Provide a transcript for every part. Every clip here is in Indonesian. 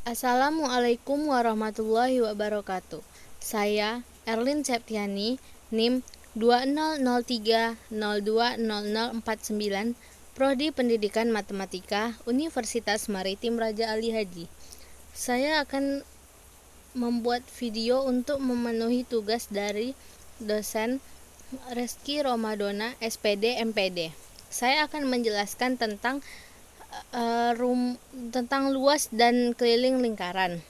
Assalamualaikum warahmatullahi wabarakatuh. Saya Erlin Septiani, NIM 2003020049, Prodi Pendidikan Matematika, Universitas Maritim Raja Ali Haji. Saya akan membuat video untuk memenuhi tugas dari dosen Reski Romadona, SPD, MPD. Saya akan menjelaskan tentang luas dan keliling lingkaran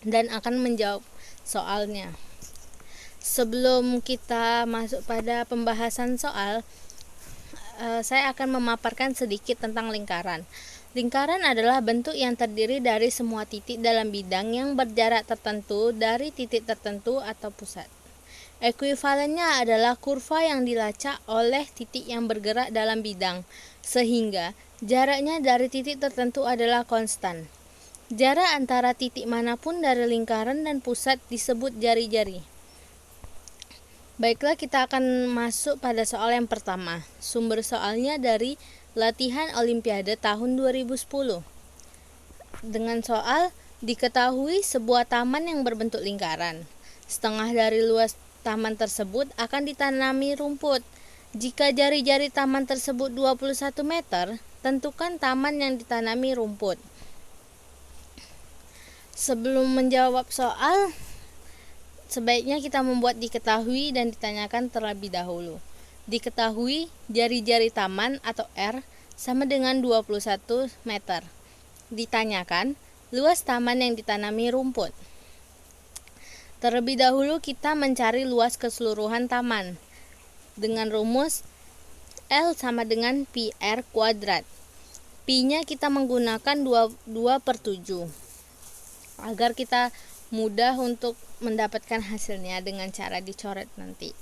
dan akan menjawab soalnya. Sebelum kita masuk pada pembahasan soal, saya akan memaparkan sedikit tentang lingkaran. Lingkaran adalah bentuk yang terdiri dari semua titik dalam bidang yang berjarak tertentu dari titik tertentu atau pusat. Ekuivalennya adalah kurva yang dilacak oleh titik yang bergerak dalam bidang, sehingga jaraknya dari titik tertentu adalah konstan. Jarak antara titik manapun dari lingkaran dan pusat disebut jari-jari. Baiklah, kita akan masuk pada soal yang pertama. Sumber soalnya dari latihan Olimpiade tahun 2010. Dengan soal, diketahui sebuah taman yang berbentuk lingkaran. Setengah dari luas taman tersebut akan ditanami rumput. Jika jari-jari taman tersebut 21 meter, tentukan taman yang ditanami rumput. Sebelum menjawab soal, sebaiknya kita membuat diketahui dan ditanyakan terlebih dahulu. Diketahui jari-jari taman atau R sama dengan 21 meter. Ditanyakan luas taman yang ditanami rumput. Terlebih dahulu kita mencari luas keseluruhan taman dengan rumus L sama dengan PR kuadrat. Pi-nya kita menggunakan 2/7 agar kita mudah untuk mendapatkan hasilnya dengan cara dicoret nanti.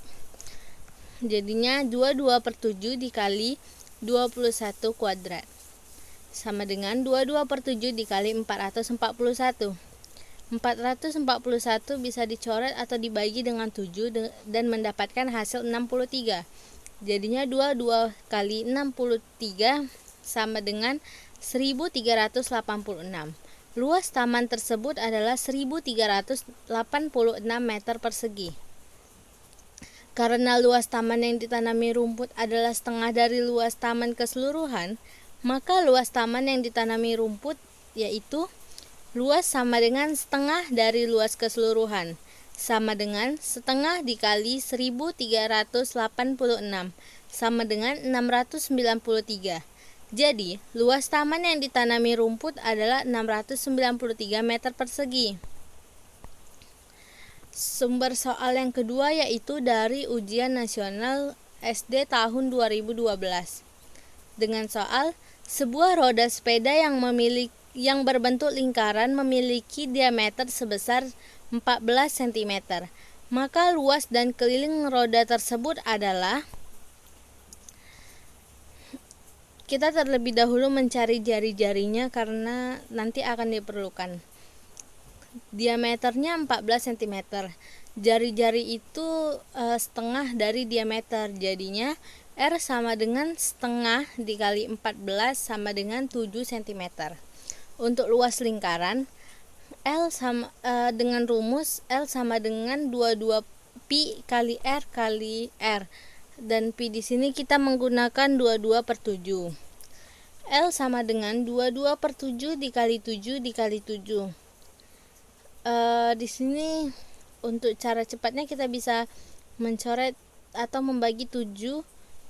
Jadinya 22/7 dikali 21 kuadrat sama dengan 22/7 dikali 441. 441 bisa dicoret atau dibagi dengan 7 dan mendapatkan hasil 63. Jadinya 22 kali 63 sama dengan 1386. Luas taman tersebut adalah 1386 meter persegi. Karena luas taman yang ditanami rumput adalah setengah dari luas taman keseluruhan, maka luas taman yang ditanami rumput yaitu luas sama dengan setengah dari luas keseluruhan, sama dengan setengah dikali 1386, sama dengan 693. Jadi, luas taman yang ditanami rumput adalah 693 meter persegi. Sumber soal yang kedua yaitu dari ujian nasional SD tahun 2012. Dengan soal, sebuah roda sepeda yang berbentuk lingkaran memiliki diameter sebesar 14 cm. Maka luas dan keliling roda tersebut adalah, kita terlebih dahulu mencari jari-jarinya karena nanti akan diperlukan. Diameternya 14 cm. Jari-jari itu setengah dari diameter. Jadinya R sama dengan setengah dikali 14 sama dengan 7 cm. Untuk luas lingkaran, dengan rumus L sama dengan 22 pi kali R kali R. Dan pi di sini kita menggunakan 22/7. L sama dengan 22/7 dikali 7 dikali 7. Di sini untuk cara cepatnya kita bisa mencoret atau membagi 7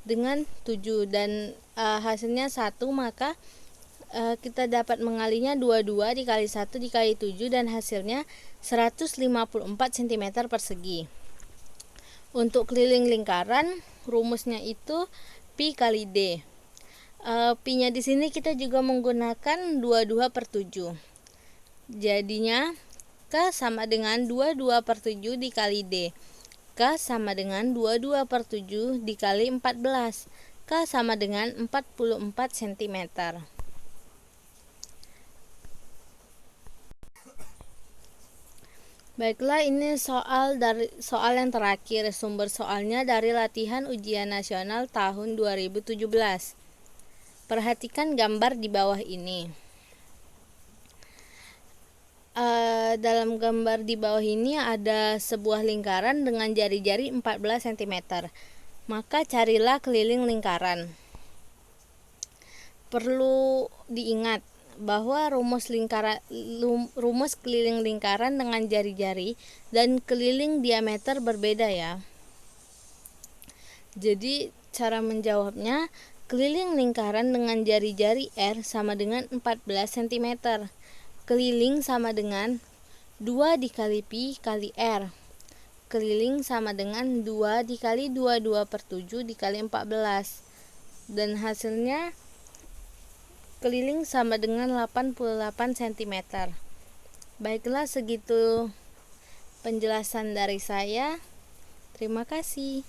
dengan 7 dan hasilnya 1, maka kita dapat mengalinya 22 dikali 1 dikali 7 dan hasilnya 154 cm persegi. Untuk keliling lingkaran, rumusnya itu pi kali D. Pi-nya di sini kita juga menggunakan 22/7. Jadinya K sama dengan 22/7 dikali D. K sama dengan 22/7 dikali 14. K sama dengan 44 cm. Baiklah, ini soal yang terakhir. Sumber soalnya dari latihan ujian nasional tahun 2017. Perhatikan gambar di bawah ini. Dalam gambar di bawah ini ada sebuah lingkaran dengan jari-jari 14 cm. Maka carilah keliling lingkaran. Perlu diingat bahwa rumus keliling lingkaran dengan jari-jari dan keliling diameter berbeda ya. Jadi cara menjawabnya, keliling lingkaran dengan jari-jari R sama dengan 14 cm. Keliling sama dengan 2 dikali pi kali R. Keliling sama dengan 2 dikali 22/7 dikali 14. Dan hasilnya keliling sama dengan 88 cm. Baiklah, segitu penjelasan dari saya. Terima kasih.